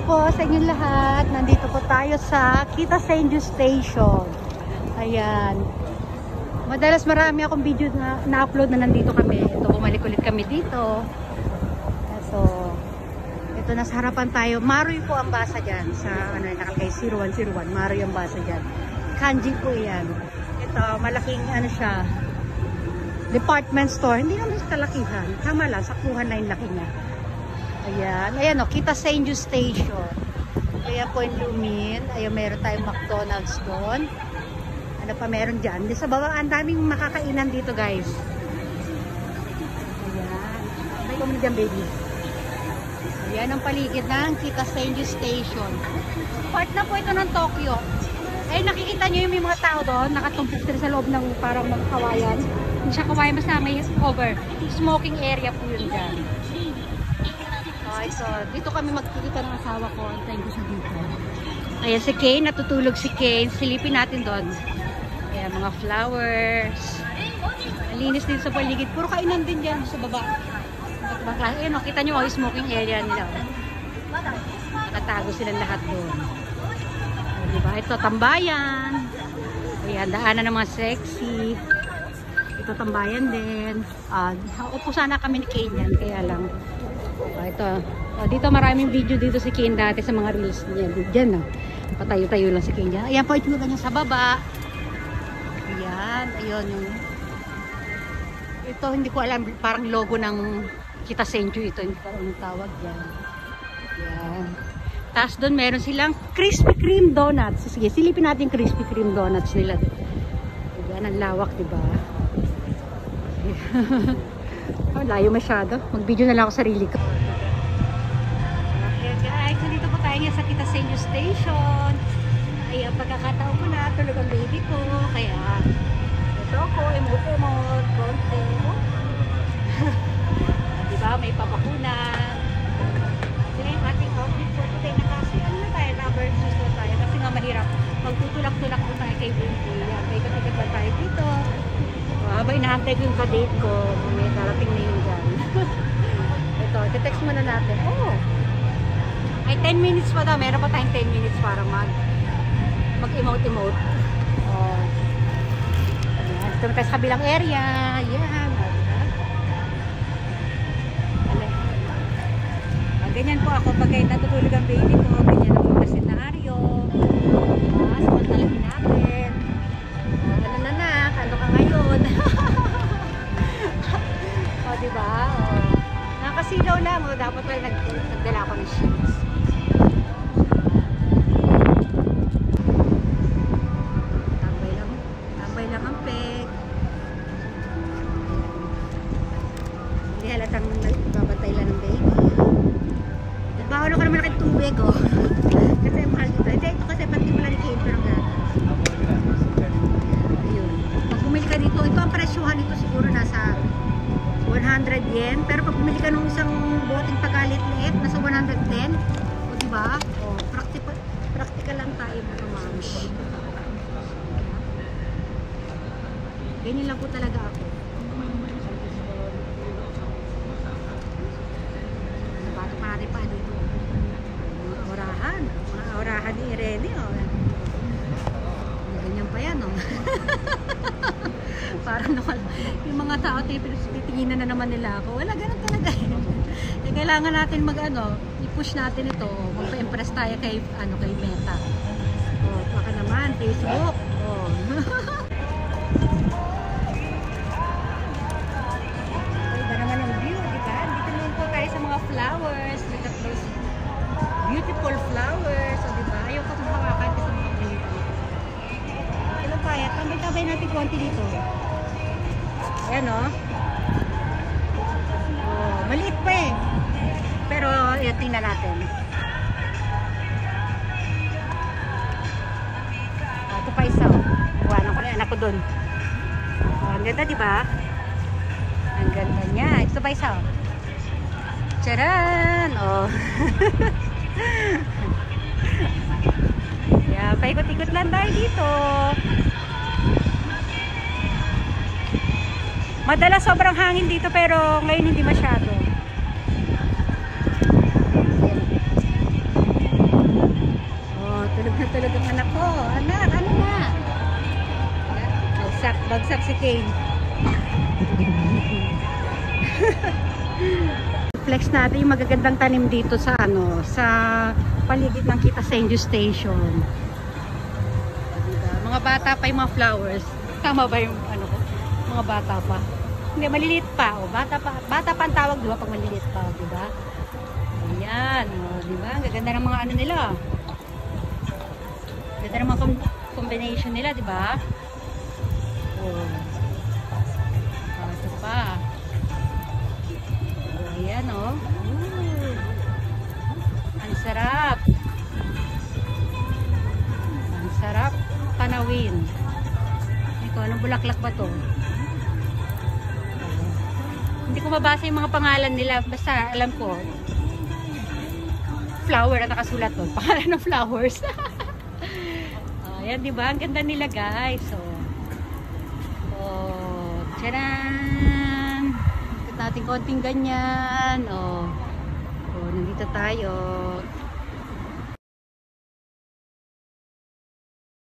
po sa inyong lahat. Nandito po tayo sa Kita Senju Station. Ayan. Madalas marami akong video na na-upload na nandito kami. Ito, bumalik ulit kami dito. So, ito nasa harapan tayo. Maruy po ang basa dyan. Sa ano, nakalagay 0101. Maruy ang basa dyan. Kanji po yan. Ito, malaking ano siya. Department store. Hindi naman sa kalakihan. Tama lang, saktuhan na yung laki niya. Ayan. Ayan o, Kita Senju Station. Ayan po yung Lumin. Ayan, meron tayong McDonald's doon. Ano pa meron dyan? Sa baba, ang daming makakainan dito, guys. Ayan. May kami dyan, baby. Ayan ang paligid ng Kita Senju Station. Part na po ito ng Tokyo. Ay, nakikita nyo yung may mga tao doon. Nakatumpok sila sa loob ng parang mga kawayan. Hindi siya kawayan, basta may cover. Smoking area po yun dyan. Okay, so dito kami magkikita ng asawa ko. Antayin ko siya dito. Ayan si Kane, natutulog si Kane. Silipin natin doon. Ayan, mga flowers. Malinis din sa paligid. Puro kainan din dyan sa baba. Ayan, o, kita nyo, yung smoking area nila. Nakatago silang lahat doon. Diba? Ito, tambayan. Ayan, daanan ng mga sexy. Ito, tambayan din. Upo sana kami ni Kane yan, kaya lang. Ito. Dito maraming video dito si Kane dati sa mga reels niya. Diyan na. Patayo-tayo lang si Kane dyan. Ayan po, ito ganyan sa baba. Ayan. Ayun. Ito, hindi ko alam. Parang logo ng Kita Senju ito. Hindi ko alam yung tawag dyan. Ayan. Tapos doon meron silang Krispy Kreme donuts. Sige, silipin natin Krispy Kreme donuts nila. Ayan, ang lawak, diba? Oh, layo masyado. Mag-video na lang ako sarili ko. Okay guys, so dito po tayo sa Kita Senju Station. Ay, ang pagkakataon ko na, tulog ang baby ko. Kaya, ito ako, emote-emote, konti. Diba, may papakunan. Sila yung ating outfit for today na kasi, ano na tayo, rubber shoes na tayo. Kasi nga mahirap, magtutulak-tulak po tayo kay baby. Yan, may katikat lang tayo dito. Habang inaantay ko yung ka-date ko, may darating na yun dyan. Ito, text muna natin. Oh! Ay, 10 minutes pa daw. Meron pa tayong 10 minutes para mag-emote-emote. Oh. Ayan. Ito tayo sa kabilang area. Ayan. Ganyan po ako pag natutulog ang baby ko. Ganyan ang mga senaryo. Samantalin natin. Ano na, ano ka ngayon? O, diba? O, nakasilaw lang. O, dapat lang nagdala ako ng sheets. Tambay lang ang peg. Hindi halatang nagbabantay lang ng baby. Nagbaho ka naman ng tubig, o. Kasi mahal dito. Hindi, ito kasi pati mo lang ni Kane, pero nga. Bumili ka dito, ito ang presyuhan nito siguro nasa 100 yen, pero pag bumili ka nung isang boteng pagalit-liit nasa 110, o diba? O, practical lang tayo mga mami. Ganyan lang po talaga ako. Nabato pa natin pa dito. Mga aurahan ni Irene, o. Ganyan pa yan, o. Parang yung mga tao titinginan na naman nila ako. Wala, ganun talaga eh. Kailangan natin i-push natin ito. Magpa-impress tayo kay Meta. Oh, baka naman Facebook. Oh. Iba naman ang view, di ba? Dito naman po tayo sa mga flowers. Look at those beautiful flowers. So, di ba? Ayaw ko sa hawakan kasi mga ganito. Ilang kaya? Tambay-tambay natin konti dito. Ayan, o. Oh, maliit pa eh. Pero, tingnan natin. Ito pa isa, o. Buwanan ko na yung anak ko dun. Oh, ang ganda, diba? Ang ganda niya. Ito pa isa, o. Tcharan! Oh. Yeah, paikot-ikot lang tayo dito. Madalas sobrang hangin dito pero ngayon hindi masyado. cane. Flex natin yung magagandang tanim dito sa sa paligid ng Kita Senju Station. Diba? Mga bata pa yung mga flowers. Tama ba yung mga bata pa? Hindi, maliliit pa. O, bata pa ang tawag, diba? Pag maliliit pa, diba? Ayan, o, diba? Ang gaganda ng mga nila. Ganda ng mga combination nila, diba? O, ito pa. Ayan, o. Ang sarap. Ang sarap tanawin. Ito, anong bulaklak ba to? Hindi ko mabasa yung mga pangalan nila. Basta, alam ko, flower na nakasulat doon. Pangalan ng flowers. Ayan, diba? Ang ganda nila, guys. So, tcharan! Natin konting ganyan. Nandito tayo.